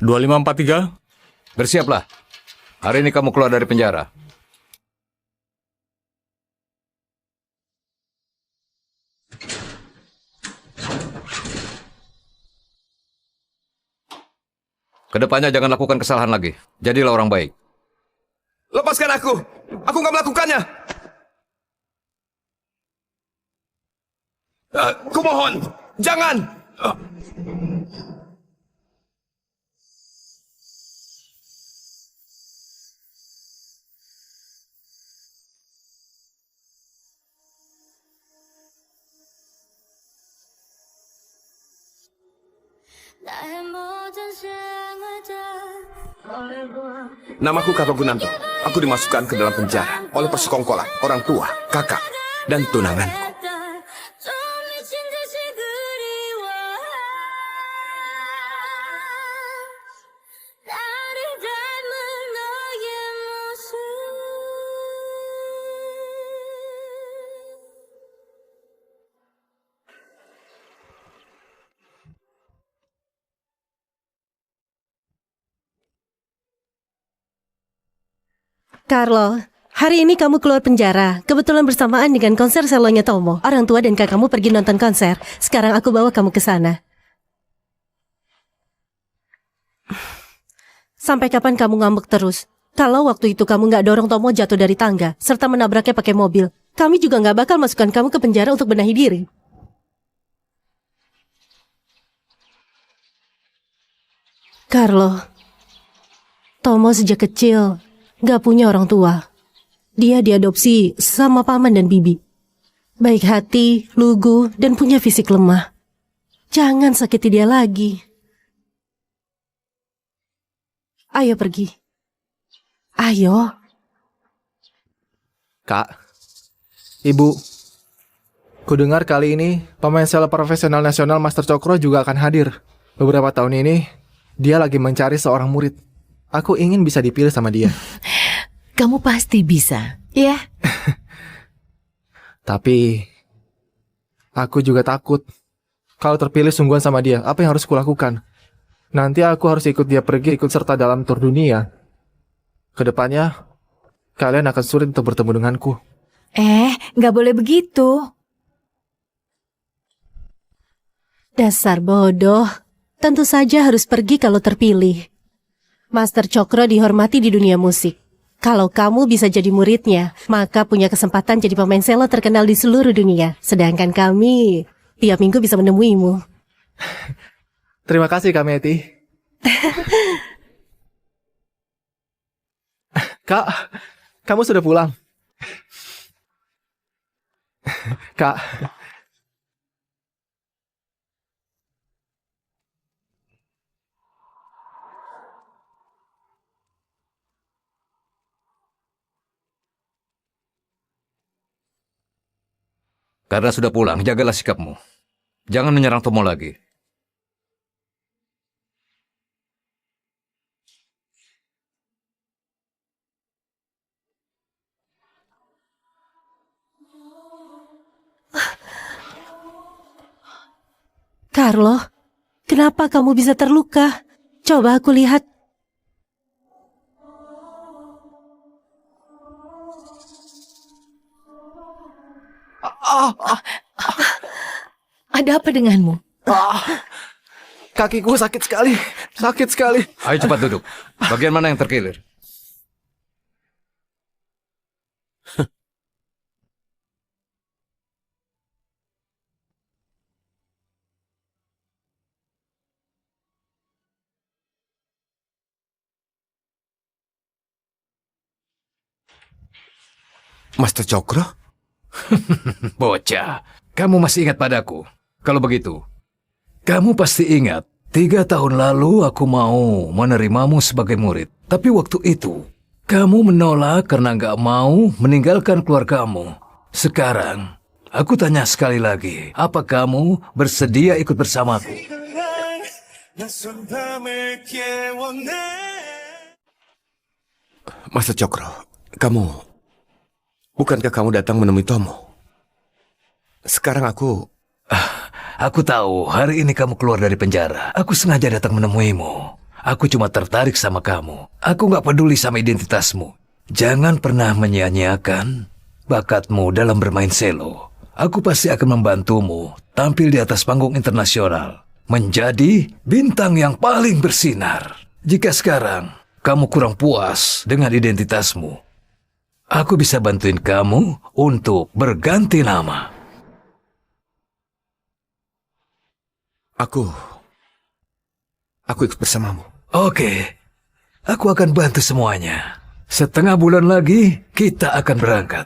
2543. Bersiaplah. Hari ini kamu keluar dari penjara. Kedepannya jangan lakukan kesalahan lagi. Jadilah orang baik. Lepaskan aku! Aku nggak melakukannya! Kumohon, jangan! Namaku Kato Gunanto. Aku dimasukkan ke dalam penjara oleh persekongkolan, orang tua, kakak, dan tunanganku. Carlo, hari ini kamu keluar penjara. Kebetulan bersamaan dengan konser selonya Tomo. Orang tua dan kakakmu pergi nonton konser. Sekarang aku bawa kamu ke sana. Sampai kapan kamu ngambek terus? Kalau waktu itu kamu nggak dorong Tomo jatuh dari tangga, serta menabraknya pakai mobil, kami juga nggak bakal masukkan kamu ke penjara untuk benahi diri. Carlo, Tomo sejak kecil gak punya orang tua. Dia diadopsi sama paman dan bibi. Baik hati, lugu, dan punya fisik lemah. Jangan sakiti dia lagi. Ayo pergi. Ayo. Kak, Ibu, kudengar kali ini pemain sepak profesional nasional Master Cokro juga akan hadir. Beberapa tahun ini, dia lagi mencari seorang murid. Aku ingin bisa dipilih sama dia. Kamu pasti bisa, ya? Tapi, aku juga takut. Kalau terpilih sungguhan sama dia, apa yang harus kulakukan? Nanti aku harus ikut dia pergi, ikut serta dalam tur dunia. Kedepannya, kalian akan sulit untuk bertemu denganku. Nggak boleh begitu. Dasar bodoh. Tentu saja harus pergi kalau terpilih. Master Cokro dihormati di dunia musik. Kalau kamu bisa jadi muridnya, maka punya kesempatan jadi pemain selo terkenal di seluruh dunia. Sedangkan kami tiap minggu bisa menemuimu. Terima kasih, Kak Meti. Kak, kamu sudah pulang? Kak, Karena sudah pulang, jagalah sikapmu. Jangan menyerang Tomo lagi. Carlo, kenapa kamu bisa terluka? Coba aku lihat. Ada apa denganmu? kakiku sakit sekali. Sakit sekali. Ayo cepat duduk. Bagian mana yang terkilir? Master Cokro? Bocah, kamu masih ingat padaku? Kalau begitu, kamu pasti ingat 3 tahun lalu aku mau menerimamu sebagai murid. Tapi waktu itu, kamu menolak karena nggak mau meninggalkan keluargamu. Sekarang, aku tanya sekali lagi, apa kamu bersedia ikut bersamaku? Master Cokro, bukankah kamu datang menemui Tomo? Sekarang Aku tahu hari ini kamu keluar dari penjara. Aku sengaja datang menemuimu. Aku cuma tertarik sama kamu. Aku nggak peduli sama identitasmu. Jangan pernah menyia-nyiakan bakatmu dalam bermain selo. Aku pasti akan membantumu tampil di atas panggung internasional. Menjadi bintang yang paling bersinar. Jika sekarang kamu kurang puas dengan identitasmu, aku bisa bantuin kamu untuk berganti nama. Aku ikut bersamamu. Oke, aku akan bantu semuanya. Setengah bulan lagi kita akan berangkat.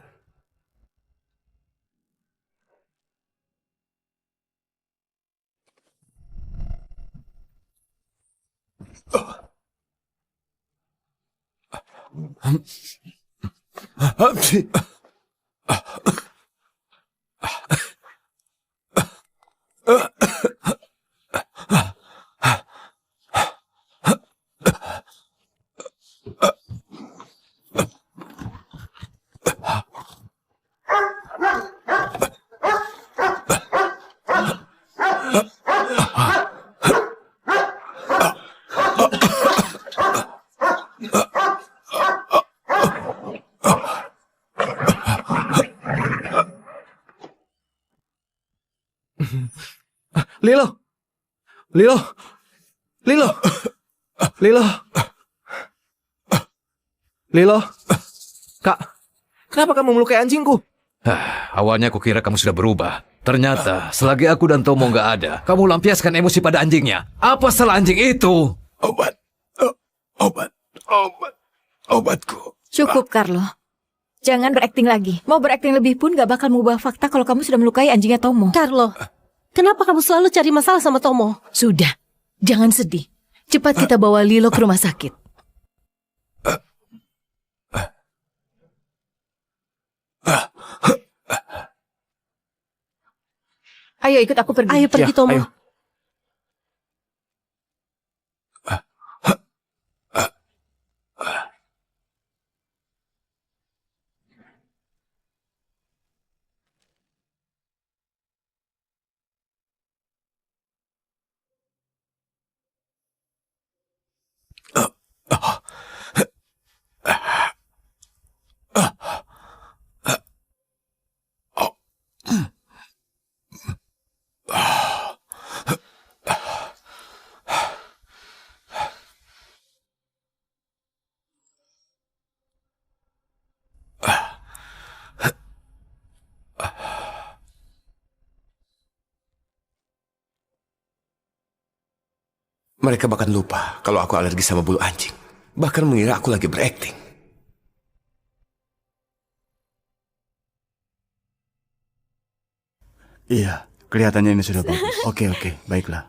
Lilo! Lilo! Lilo! Lilo! Lilo! Kak, kenapa kamu melukai anjingku? Awalnya aku kira kamu sudah berubah. Ternyata selagi aku dan Tomo nggak ada, kamu lampiaskan emosi pada anjingnya. Apa salah anjing itu? Obatku. Cukup, Carlo. Jangan berakting lagi. Mau berakting lebih pun gak bakal mengubah fakta kalau kamu sudah melukai anjingnya Tomo. Carlo, kenapa kamu selalu cari masalah sama Tomo? Sudah, jangan sedih. Cepat kita bawa Lilo ke rumah sakit. Ayo ikut aku pergi. Ayo pergi, Ya, Tomo. ayo. Mereka bahkan lupa kalau aku alergi sama bulu anjing. Bahkan mengira aku lagi berakting. Iya, kelihatannya ini sudah bagus. Oke, baiklah.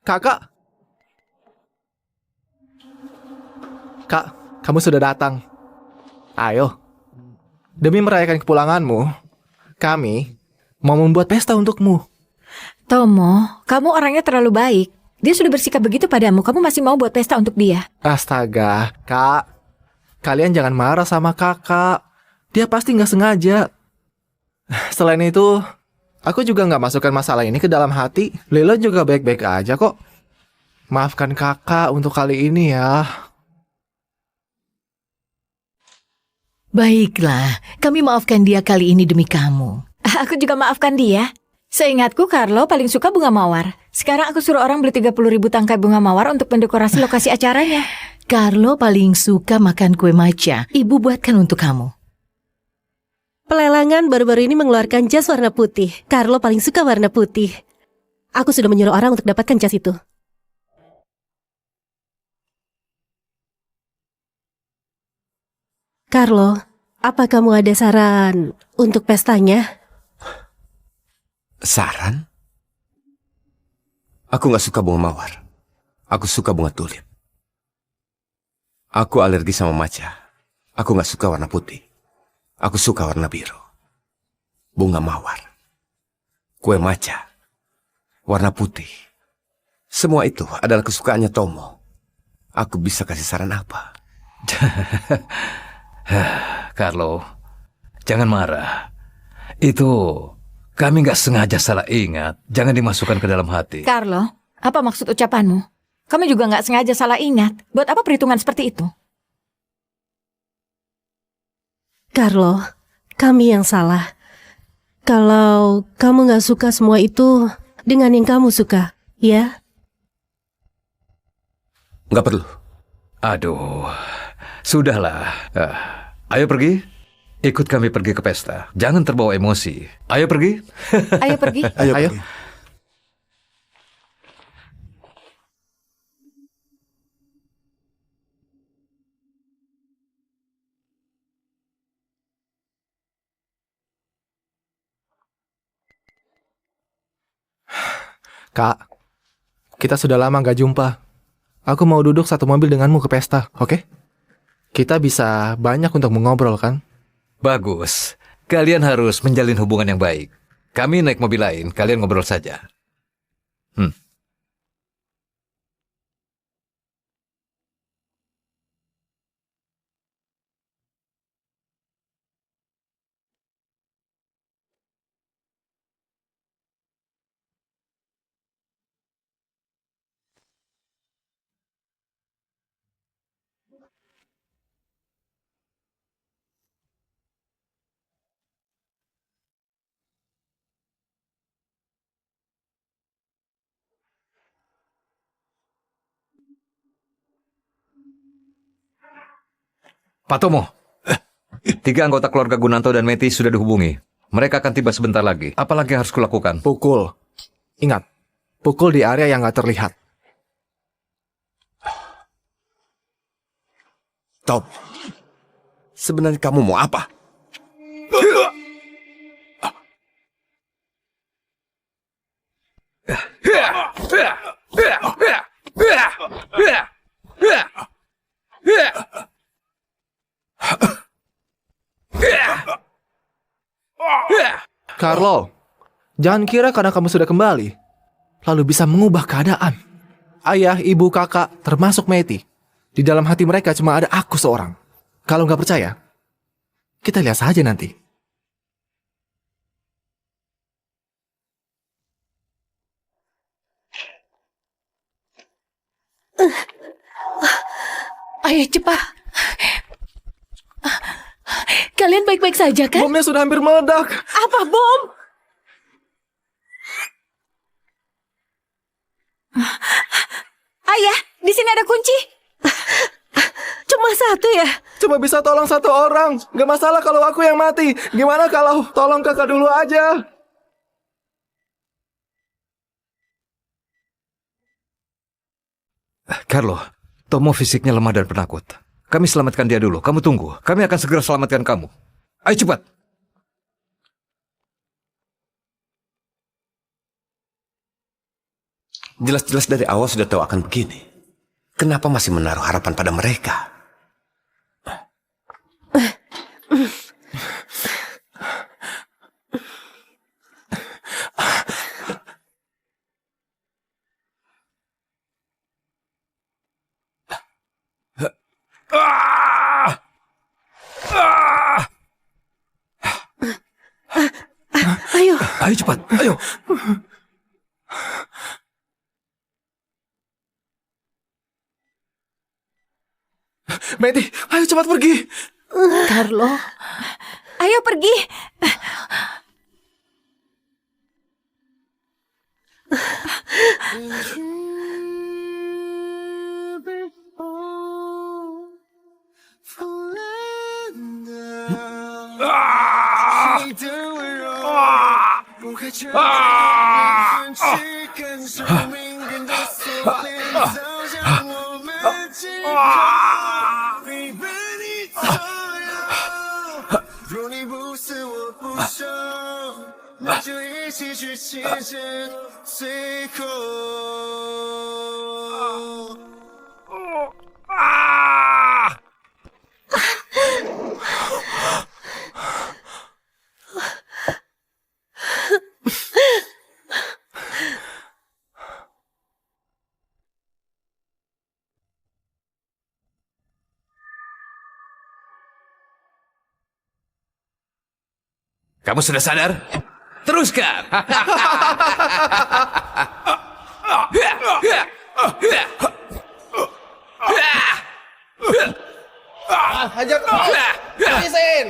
Kakak! Kak, kamu sudah datang. Ayo. Demi merayakan kepulanganmu, kami mau membuat pesta untukmu. Tomo, kamu orangnya terlalu baik. Dia sudah bersikap begitu padamu. Kamu masih mau buat pesta untuk dia? Astaga, Kak. Kalian jangan marah sama kakak. Dia pasti nggak sengaja. Selain itu, aku juga nggak masukkan masalah ini ke dalam hati. Lila juga baik-baik aja kok. Maafkan kakak untuk kali ini ya. Baiklah, kami maafkan dia kali ini demi kamu. Aku juga maafkan dia. Seingatku Carlo paling suka bunga mawar. Sekarang aku suruh orang beli 30.000 tangkai bunga mawar untuk mendekorasi lokasi acaranya. Carlo paling suka makan kue matcha. Ibu buatkan untuk kamu. Pelelangan baru-baru ini mengeluarkan jas warna putih. Carlo paling suka warna putih. Aku sudah menyuruh orang untuk dapatkan jas itu. Carlo, apa kamu ada saran untuk pestanya? Saran? Aku gak suka bunga mawar. Aku suka bunga tulip. Aku alergi sama matcha. Aku gak suka warna putih. Aku suka warna biru. Bunga mawar. Kue matcha. Warna putih. Semua itu adalah kesukaannya Tomo. Aku bisa kasih saran apa? Carlo, jangan marah. Itu kami nggak sengaja salah ingat. Jangan dimasukkan ke dalam hati. Carlo, Apa maksud ucapanmu? Kami juga nggak sengaja salah ingat. Buat apa perhitungan seperti itu? Carlo, kami yang salah. Kalau kamu nggak suka semua itu dengan yang kamu suka, ya? Nggak perlu. Aduh, sudahlah. Ayo pergi. Ikut kami pergi ke pesta. Jangan terbawa emosi. Ayo pergi. Ayo pergi. Ayo, Ayo. pergi. Kak, kita sudah lama gak jumpa. Aku mau duduk satu mobil denganmu ke pesta, oke? Kita bisa banyak untuk mengobrol kan? Bagus. Kalian harus menjalin hubungan yang baik. Kami naik mobil lain, kalian ngobrol saja. Pak Tomo, 3 anggota keluarga Gunanto dan Meti sudah dihubungi. Mereka akan tiba sebentar lagi. Apalagi yang harus kulakukan? Pukul. Ingat, pukul di area yang gak terlihat. Tom, sebenarnya kamu mau apa? Carlo, jangan kira karena kamu sudah kembali, lalu bisa mengubah keadaan. Ayah, ibu, kakak, termasuk Meti. Di dalam hati mereka cuma ada aku seorang. Kalau nggak percaya, kita lihat saja nanti. Ayo cepat. Kalian baik-baik saja kan? Bomnya sudah hampir meledak. Apa bom? Ayah, di sini ada kunci. Cuma satu ya? Cuma bisa tolong satu orang. Gak masalah kalau aku yang mati. Gimana kalau tolong kakak dulu aja? Carlo, Tomo fisiknya lemah dan penakut. Kami selamatkan dia dulu. Kamu tunggu. Kami akan segera selamatkan kamu. Ayo cepat. Jelas-jelas dari awal sudah tahu akan begini. Kenapa masih menaruh harapan pada mereka? Ayo, Ayo cepat. Ayo. Meti, ayo cepat pergi. Carlo. Ayo pergi. Kamu sudah sadar? Teruskan. Hajar habisin. Habisin.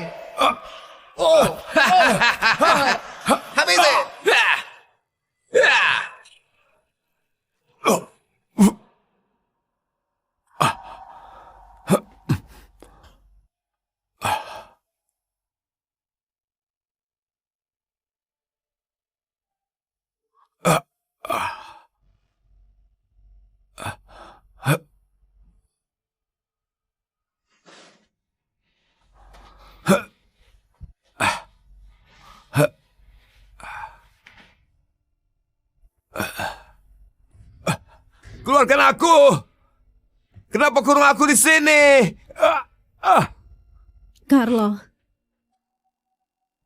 Keluarkan aku! Kenapa kurung aku di sini? Carlo,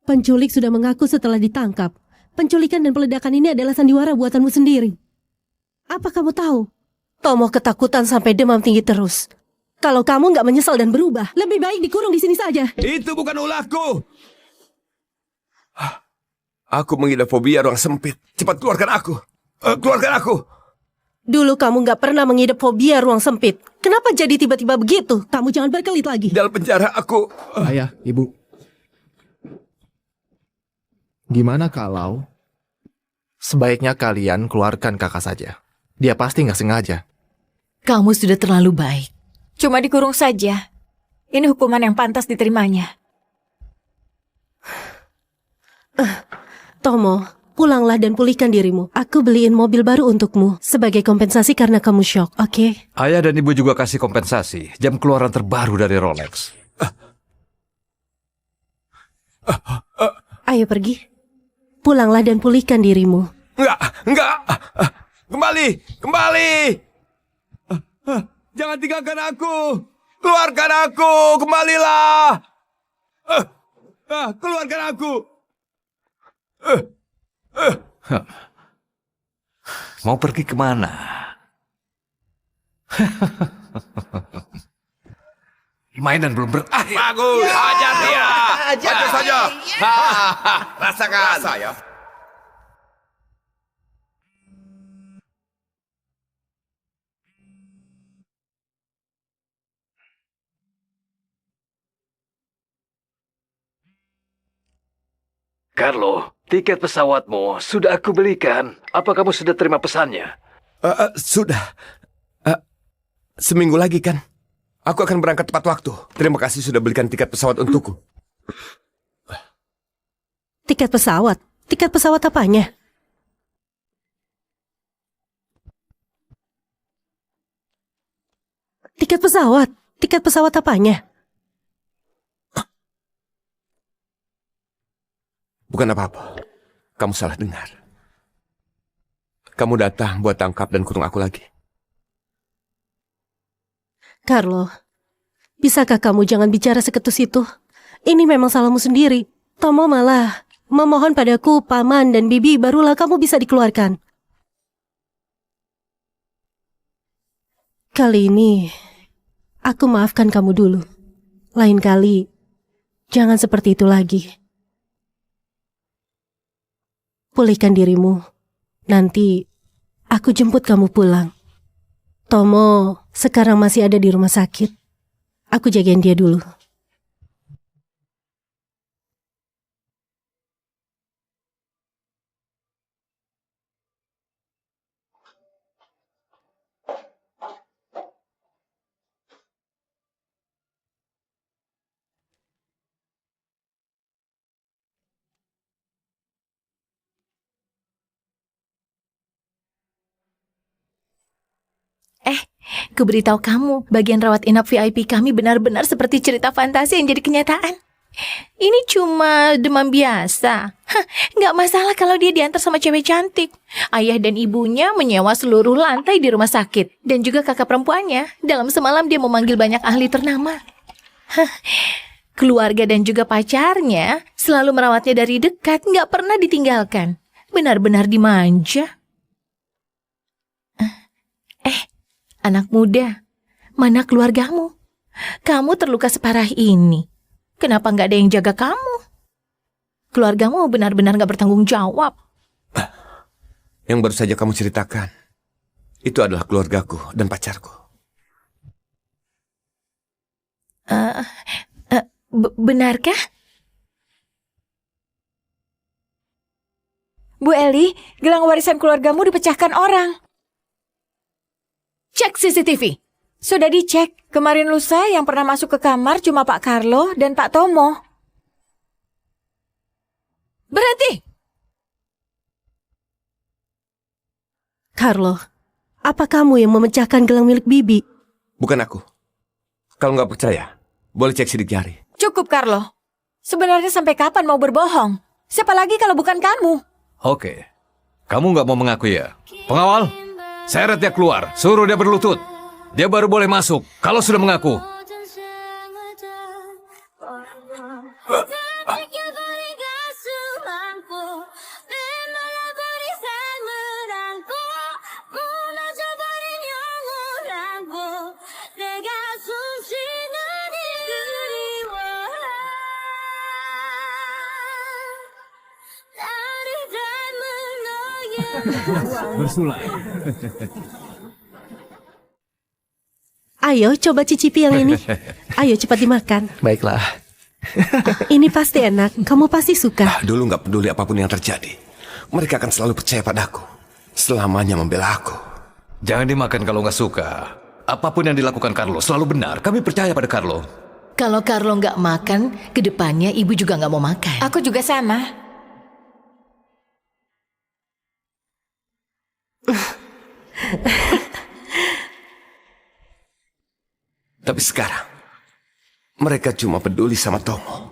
penculik sudah mengaku setelah ditangkap. Penculikan dan peledakan ini adalah sandiwara buatanmu sendiri. Apa kamu tahu? Tomo ketakutan sampai demam tinggi terus. Kalau kamu nggak menyesal dan berubah, lebih baik dikurung di sini saja. Itu bukan ulahku! Aku mengidap fobia ruang sempit. Cepat keluarkan aku! Keluarkan aku! Dulu kamu nggak pernah mengidap fobia ruang sempit. Kenapa jadi tiba-tiba begitu? Kamu jangan berkelit lagi. Dalam penjara aku... Ayah, ibu. Gimana kalau sebaiknya kalian keluarkan kakak saja? Dia pasti nggak sengaja. Kamu sudah terlalu baik. Cuma dikurung saja. Ini hukuman yang pantas diterimanya. Tomo, pulanglah dan pulihkan dirimu. Aku beliin mobil baru untukmu sebagai kompensasi karena kamu shock, oke? Ayah dan ibu juga kasih kompensasi. Jam keluaran terbaru dari Rolex. Ayo pergi. Pulanglah dan pulihkan dirimu. Enggak! Kembali! Jangan tinggalkan aku! Keluarkan aku! Kembalilah! Keluarkan aku! Mau pergi kemana? Mainan belum berakhir. Bagus! Ajar dia! Ajar saja! Rasakan! Saya. Carlo, tiket pesawatmu sudah aku belikan. Apa kamu sudah terima pesannya? Sudah. Seminggu lagi kan? Aku akan berangkat tepat waktu. Terima kasih sudah belikan tiket pesawat untukku. Tiket pesawat? Tiket pesawat apanya? Tiket pesawat? Tiket pesawat apanya? Bukan apa-apa. Kamu salah dengar. Kamu datang buat tangkap dan kurung aku lagi. Carlo, bisakah kamu jangan bicara seketus itu? Ini memang salahmu sendiri. Tomo malah memohon padaku, paman dan bibi, barulah kamu bisa dikeluarkan. Kali ini, aku maafkan kamu dulu. Lain kali, jangan seperti itu lagi. Pulihkan dirimu. Nanti, aku jemput kamu pulang. Tomo sekarang masih ada di rumah sakit. Aku jagain dia dulu. Ku beritahu kamu, bagian rawat inap VIP kami benar-benar seperti cerita fantasi yang jadi kenyataan. Ini cuma demam biasa. Nggak masalah kalau dia diantar sama cewek cantik. Ayah dan ibunya menyewa seluruh lantai di rumah sakit. Dan juga kakak perempuannya. Dalam semalam dia memanggil banyak ahli ternama. Keluarga dan juga pacarnya selalu merawatnya dari dekat, nggak pernah ditinggalkan. Benar-benar dimanja. Anak muda, mana keluargamu? Kamu terluka separah ini. Kenapa nggak ada yang jaga kamu? Keluargamu benar-benar nggak bertanggung jawab. Yang baru saja kamu ceritakan, Itu adalah keluargaku dan pacarku. Benarkah? Bu Eli, gelang warisan keluargamu dipecahkan orang. Cek CCTV. Sudah dicek. Kemarin lusa yang pernah masuk ke kamar cuma Pak Carlo dan Pak Tomo. Berhenti! Carlo, apa kamu yang memecahkan gelang milik Bibi? Bukan aku. Kalau nggak percaya, boleh cek sidik jari. Cukup, Carlo. Sebenarnya sampai kapan mau berbohong? Siapa lagi kalau bukan kamu? Oke. Kamu nggak mau mengaku ya? Pengawal, seret dia keluar. Suruh dia berlutut. Dia baru boleh masuk kalau sudah mengaku. Ayo coba cicipi yang ini. Ayo cepat dimakan. Baiklah. Ini pasti enak, kamu pasti suka. Dulu nggak peduli apapun yang terjadi. Mereka akan selalu percaya padaku. Selamanya membela aku. Jangan dimakan kalau nggak suka. Apapun yang dilakukan Carlo selalu benar. Kami percaya pada Carlo. Kalau Carlo nggak makan, kedepannya ibu juga nggak mau makan. Aku juga sama. Tapi sekarang, mereka cuma peduli sama Tomo.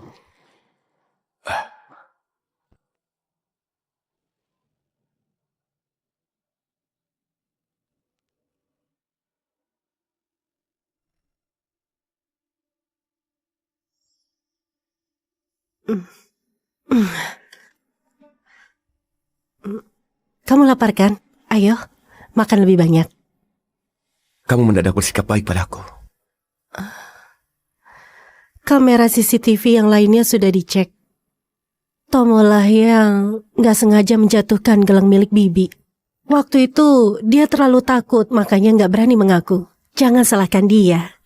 Kamu lapar kan? Ayo, makan lebih banyak. Kamu mendadak bersikap baik padaku. Kamera CCTV yang lainnya sudah dicek. Tomolah yang nggak sengaja menjatuhkan gelang milik Bibi. Waktu itu dia terlalu takut, makanya nggak berani mengaku. Jangan salahkan dia.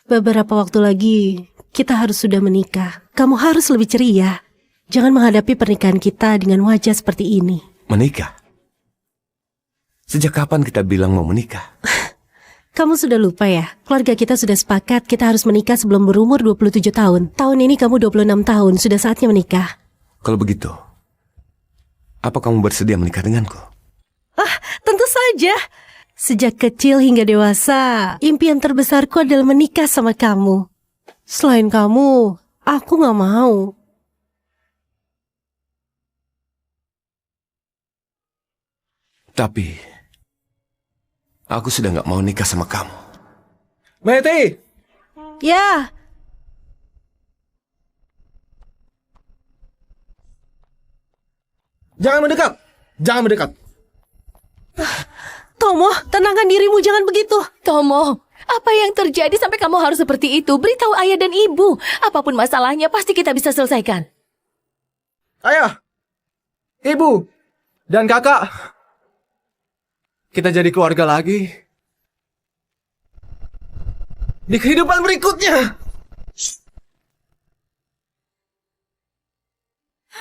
Beberapa waktu lagi kita harus sudah menikah. Kamu harus lebih ceria. Jangan menghadapi pernikahan kita dengan wajah seperti ini. Menikah? Sejak kapan kita bilang mau menikah? Kamu sudah lupa ya? Keluarga kita sudah sepakat kita harus menikah sebelum berumur 27 tahun. Tahun ini kamu 26 tahun, sudah saatnya menikah. Kalau begitu, apa kamu bersedia menikah denganku? Tentu saja. Sejak kecil hingga dewasa, impian terbesarku adalah menikah sama kamu. Selain kamu, aku gak mau. Tapi, aku sudah gak mau nikah sama kamu. Meti! Ya, Jangan mendekat! Jangan mendekat! Tomo, tenangkan dirimu, jangan begitu. Tomo, apa yang terjadi sampai kamu harus seperti itu? Beritahu ayah dan ibu. Apapun masalahnya pasti kita bisa selesaikan. Ayah! Ibu! Dan kakak! Kita jadi keluarga lagi. Di kehidupan berikutnya!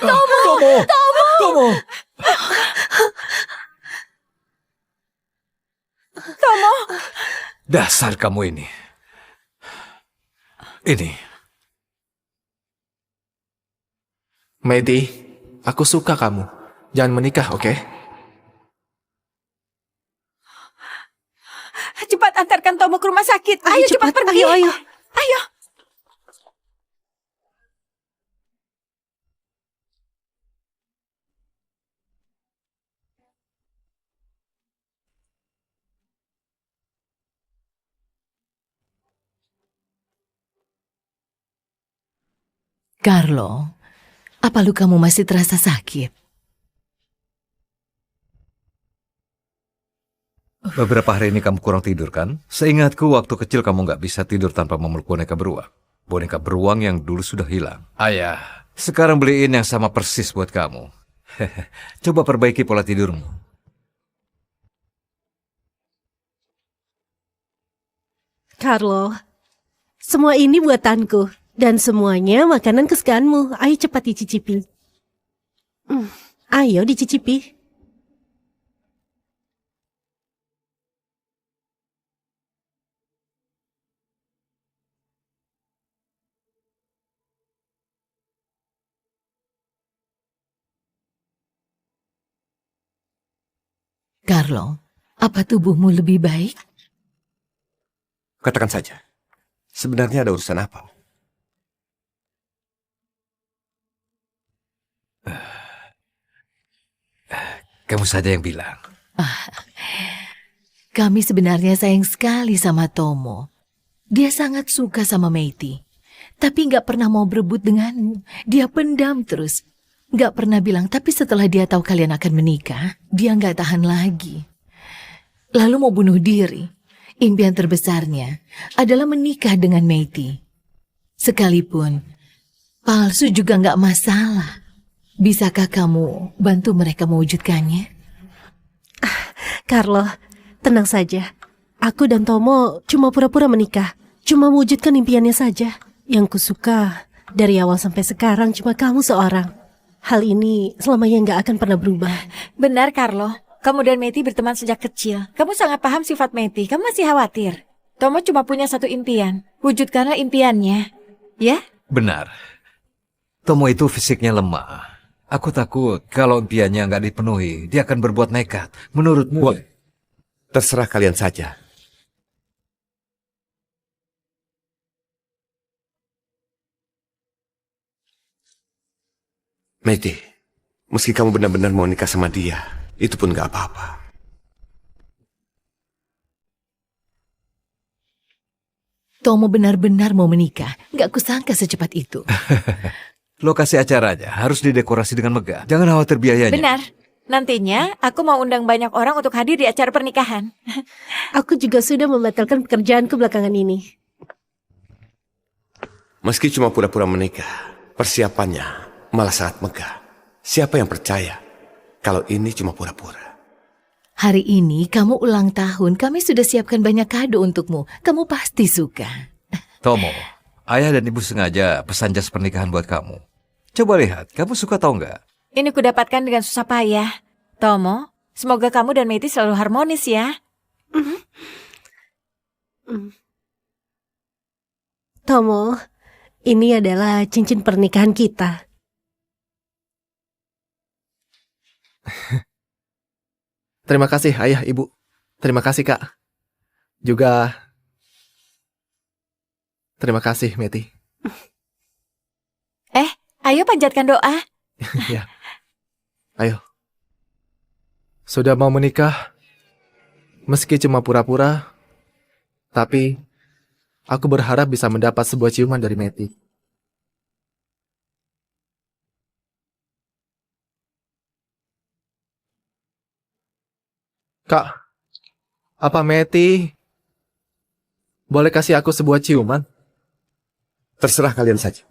Tomo! Tomo! Tomo! Tomo, Dasar kamu ini. Ini. Medi, aku suka kamu. Jangan menikah, oke? cepat antarkan Tomo ke rumah sakit. Ayo cepat pergi. Ayo. Ayo. Carlo, apa lukamu masih terasa sakit? Beberapa hari ini kamu kurang tidur kan? Seingatku waktu kecil kamu nggak bisa tidur tanpa memeluk boneka beruang. Boneka beruang yang dulu sudah hilang. Ayah, Sekarang beliin yang sama persis buat kamu. Coba perbaiki pola tidurmu. Carlo, semua ini buatanku. Dan semuanya makanan kesukaanmu. Ayo cepat dicicipi. Ayo dicicipi. Carlo, apa tubuhmu lebih baik? Katakan saja. Sebenarnya ada urusan apa? Kamu saja yang bilang. Kami sebenarnya sayang sekali sama Tomo. Dia sangat suka sama Meiti. Tapi nggak pernah mau berebut denganmu. Dia pendam terus. Nggak pernah bilang, tapi setelah dia tahu kalian akan menikah, dia nggak tahan lagi. Lalu mau bunuh diri. Impian terbesarnya adalah menikah dengan Meiti. Sekalipun palsu juga nggak masalah. Bisakah kamu bantu mereka mewujudkannya? Carlo, tenang saja. Aku dan Tomo cuma pura-pura menikah. Cuma mewujudkan impiannya saja. Yang kusuka dari awal sampai sekarang cuma kamu seorang. Hal ini selamanya nggak akan pernah berubah. Benar, Carlo. Kamu dan Meiti berteman sejak kecil. Kamu sangat paham sifat Meiti. Kamu masih khawatir. Tomo cuma punya satu impian. Wujudkanlah impiannya. Ya? Benar. Tomo itu fisiknya lemah. Aku takut kalau impiannya nggak dipenuhi, dia akan berbuat nekat. Menurutmu? Boleh. Terserah kalian saja. Meiti, meski kamu benar-benar mau nikah sama dia, itu pun gak apa-apa. Tomo benar-benar mau menikah. Gak kusangka secepat itu. Lokasi acaranya harus didekorasi dengan megah. Jangan khawatir biayanya. Benar. Nantinya aku mau undang banyak orang untuk hadir di acara pernikahan. Aku juga sudah membatalkan pekerjaanku belakangan ini. Meski cuma pura-pura menikah, persiapannya malah sangat megah. Siapa yang percaya kalau ini cuma pura-pura? Hari ini kamu ulang tahun. Kami sudah siapkan banyak kado untukmu. Kamu pasti suka. Tomo, ayah dan ibu sengaja pesan jas pernikahan buat kamu. Coba lihat, kamu suka atau enggak? Ini kudapatkan dengan susah payah. Tomo, semoga kamu dan Meiti selalu harmonis ya. Tomo, ini adalah cincin pernikahan kita. Terima kasih ayah, ibu. Terima kasih kak. Juga terima kasih Meiti. Ayo panjatkan doa. Ya. Ayo. Sudah mau menikah, meski cuma pura-pura, tapi aku berharap bisa mendapat sebuah ciuman dari Meiti. Kak, apa Meiti boleh kasih aku sebuah ciuman? Terserah kalian saja.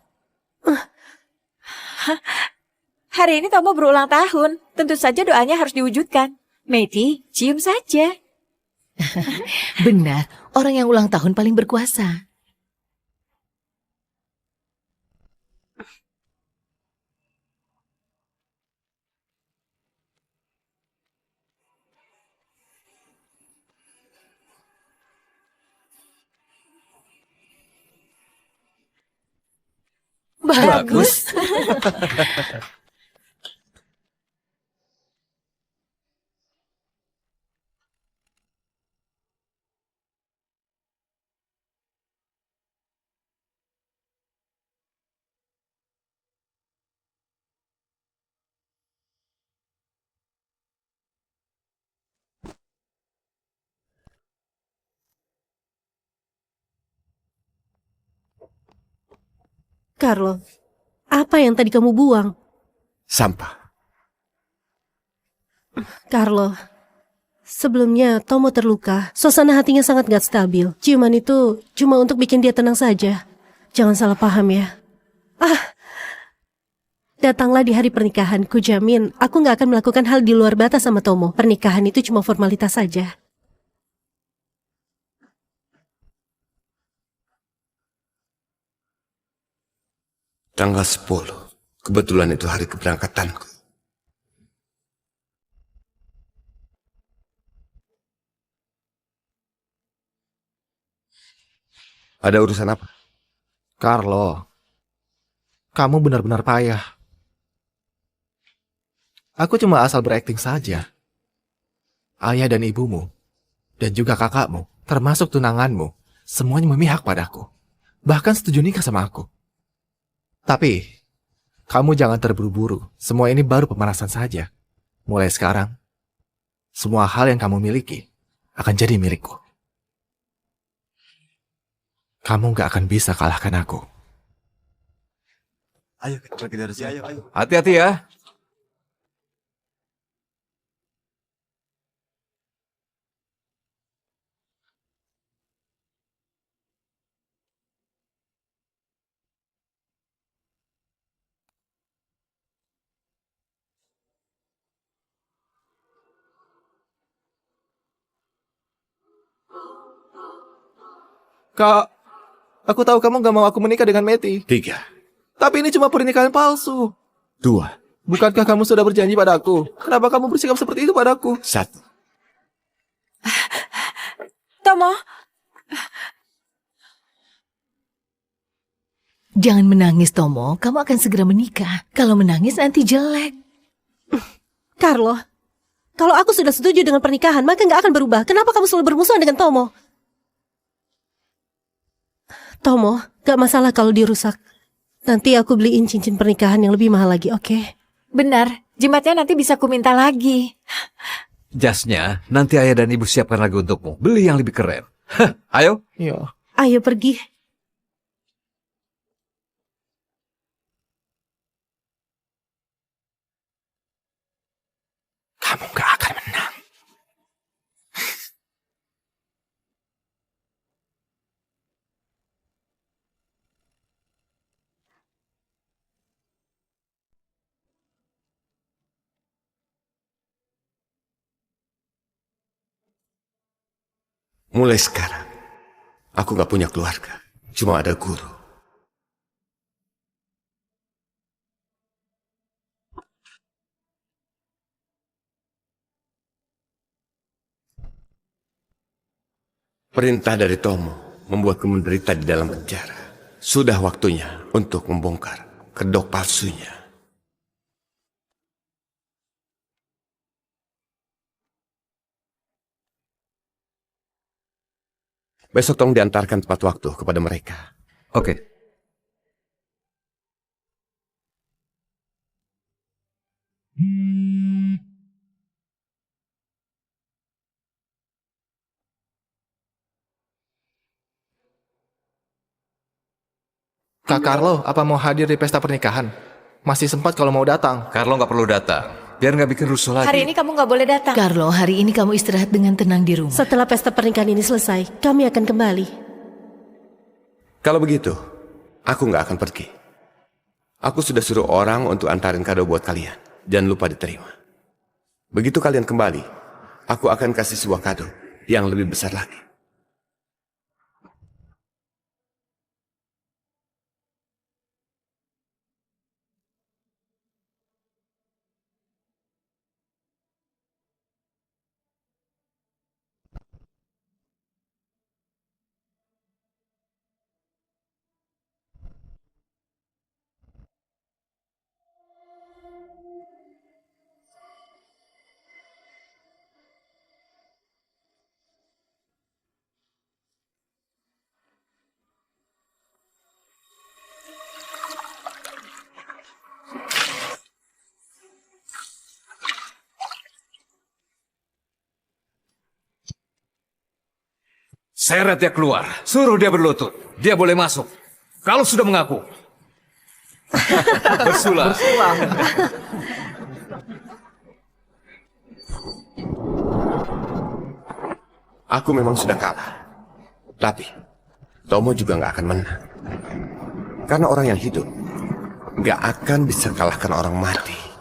Hari ini Tomo berulang tahun. Tentu saja doanya harus diwujudkan. Meiti, cium saja. Benar, orang yang ulang tahun paling berkuasa. Bagus. Carlo, apa yang tadi kamu buang? Sampah. Carlo, sebelumnya Tomo terluka. Suasana hatinya sangat gak stabil. Ciuman itu cuma untuk bikin dia tenang saja. Jangan salah paham ya. Datanglah di hari pernikahan, ku jamin aku nggak akan melakukan hal di luar batas sama Tomo. Pernikahan itu cuma formalitas saja. Tanggal 10. Kebetulan itu hari keberangkatanku. Ada urusan apa? Carlo, kamu benar-benar payah. Aku cuma asal berakting saja. Ayah dan ibumu, dan juga kakakmu, termasuk tunanganmu, semuanya memihak padaku. Bahkan setuju nikah sama aku. Tapi, kamu jangan terburu-buru. Semua ini baru pemanasan saja. Mulai sekarang, semua hal yang kamu miliki akan jadi milikku. Kamu gak akan bisa kalahkan aku. Ayo, pergi dari sini. Ayo. Hati-hati ya. Kak, aku tahu kamu gak mau aku menikah dengan Meti. 3, Tapi ini cuma pernikahan palsu. 2, Bukankah kamu sudah berjanji padaku? Kenapa kamu bersikap seperti itu padaku? 1. Tomo. Jangan menangis, Tomo. Kamu akan segera menikah. Kalau menangis nanti jelek. Carlo, kalau aku sudah setuju dengan pernikahan, maka nggak akan berubah. Kenapa kamu selalu bermusuhan dengan Tomo? Tomo, gak masalah kalau dirusak. Nanti aku beliin cincin pernikahan yang lebih mahal lagi, oke? Benar, jimatnya nanti bisa ku minta lagi. Jasnya nanti ayah dan ibu siapkan lagi untukmu. Beli yang lebih keren. Hah, ayo. Iya. Ayo pergi. Kamu gak akan menang. Mulai sekarang, aku gak punya keluarga. Cuma ada guru. Perintah dari Tomo membuatku menderita di dalam penjara. Sudah waktunya untuk membongkar kedok palsunya. Besok tolong diantarkan tepat waktu kepada mereka. Oke. Kak Carlo, apa mau hadir di pesta pernikahan? Masih sempat kalau mau datang. Carlo nggak perlu datang. Biar nggak bikin rusuh lagi. Hari ini kamu nggak boleh datang. Carlo, hari ini kamu istirahat dengan tenang di rumah. Setelah pesta pernikahan ini selesai, kami akan kembali. Kalau begitu, aku nggak akan pergi. Aku sudah suruh orang untuk antarin kado buat kalian. Jangan lupa diterima. Begitu kalian kembali, aku akan kasih sebuah kado yang lebih besar lagi. Seret dia keluar. Suruh dia berlutut. Dia boleh masuk. Kalau sudah mengaku. Bersulah. Aku memang sudah kalah. Tapi, Tomo juga nggak akan menang. Karena orang yang hidup Gak akan bisa kalahkan orang mati.